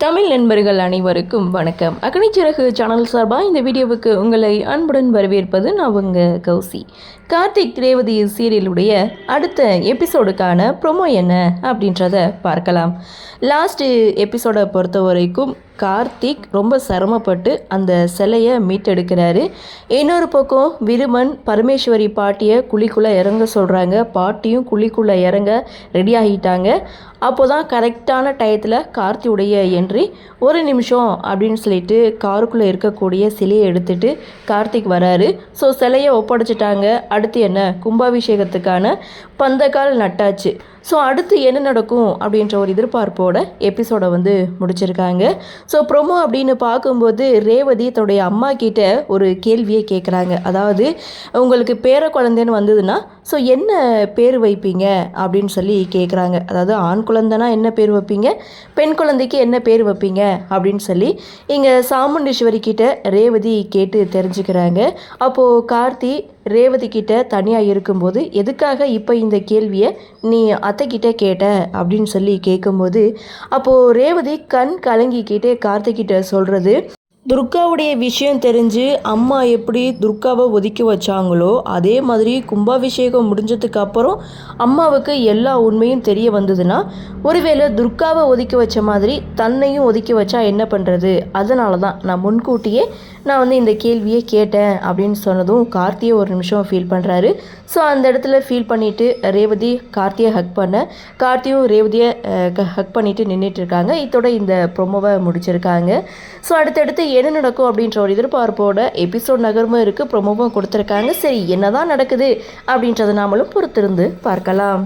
தமிழ் நண்பர்கள் அனைவருக்கும் வணக்கம். அக்னிச்சிறகு சேனல் சார்பாக இந்த வீடியோவுக்கு உங்களை அன்புடன் வரவேற்பது நான் உங்கள் கௌசி. கார்த்திக் ரேவதி சீரியலுடைய அடுத்த எபிசோடுக்கான ப்ரொமோ என்ன அப்படின்றத பார்க்கலாம். லாஸ்ட்டு எபிசோடை பொறுத்த வரைக்கும் கார்த்திக் ரொம்ப சிரமப்பட்டு அந்த சிலையை மீட்டெடுக்கிறாரு. இன்னொரு பக்கம் விருமன் பரமேஸ்வரி பாட்டியை குழிக்குள்ளே இறங்க சொல்கிறாங்க. பாட்டியும் குழிக்குள்ளே இறங்க ரெடி ஆகிட்டாங்க. அப்போ தான் கரெக்டான டயத்தில் கார்த்தியுடைய என்ட்ரி. ஒரு நிமிஷம் அப்படின்னு சொல்லிட்டு காருக்குள்ளே இருக்கக்கூடிய சிலையை எடுத்துகிட்டு கார்த்திக் வராரு. ஸோ சிலையை ஒப்படைச்சிட்டாங்க. அடுத்து என்ன, கும்பாபிஷேகத்துக்கான பந்தக்கால் நட்டாச்சு. ஸோ அடுத்து என்ன நடக்கும் அப்படின்ற ஒரு எதிர்பார்ப்போட எபிசோடை முடிச்சிருக்காங்க. ஸோ ப்ரொமோ அப்படின்னு பார்க்கும்போது ரேவதி தன்னுடைய அம்மா கிட்ட ஒரு கேள்வியை கேட்குறாங்க. அதாவது, உங்களுக்கு பேர குழந்தைன்னு வந்ததுன்னா ஸோ என்ன பேர் வைப்பீங்க அப்படின்னு சொல்லி கேட்குறாங்க. அதாவது ஆண் குழந்தைனா என்ன பேர் வைப்பீங்க, பெண் குழந்தைக்கு என்ன பேர் வைப்பீங்க அப்படின்னு சொல்லி இங்கே சாமுண்டீஸ்வரி கிட்ட ரேவதி கேட்டு தெரிஞ்சுக்கிறாங்க. அப்போது கார்த்தி ரேவதி கிட்ட தனியாக இருக்கும்போது எதுக்காக இப்போ இந்த கேள்வியை நீ அத்தைக்கிட்ட கேட்ட அப்படின்னு சொல்லி கேட்கும்போது அப்போது ரேவதி கண் கலங்கிக்கிட்டே கார்த்திக்கிட்ட சொல்கிறது, துர்காவுடைய விஷயம் தெரிஞ்சு அம்மா எப்படி துர்காவை ஒதுக்கி வச்சாங்களோ அதே மாதிரி கும்பாபிஷேகம் முடிஞ்சதுக்கு அப்புறம் அம்மாவுக்கு எல்லா உண்மையும் தெரிய வந்ததுன்னா ஒருவேளை துர்காவை ஒதுக்கி வச்ச மாதிரி தன்னையும் ஒதுக்கி வச்சா என்ன பண்ணுறது, அதனால தான் நான் முன்கூட்டியே நான் இந்த கேள்வியை கேட்டேன் அப்படின்னு சொன்னதும் கார்த்தியை ஒரு நிமிஷம் ஃபீல் பண்ணுறாரு. ஸோ அந்த இடத்துல ஃபீல் பண்ணிவிட்டு ரேவதி கார்த்தியை ஹக் பண்ண, கார்த்தியும் ரேவதியை ஹக் பண்ணிவிட்டு நின்றுட்டுருக்காங்க. இதோட இந்த ப்ரொமோவை முடிச்சிருக்காங்க. ஸோ அடுத்தடுத்து என்ன நடக்கும் அப்படின்ற ஒரு எதிர்பார்ப்போட எபிசோட் நகரமும் இருக்குது, ப்ரொமோவும் கொடுத்துருக்காங்க. சரி, என்ன தான் நடக்குது அப்படின்றத நாமளும் பொறுத்திருந்து பார்க்கலாம்.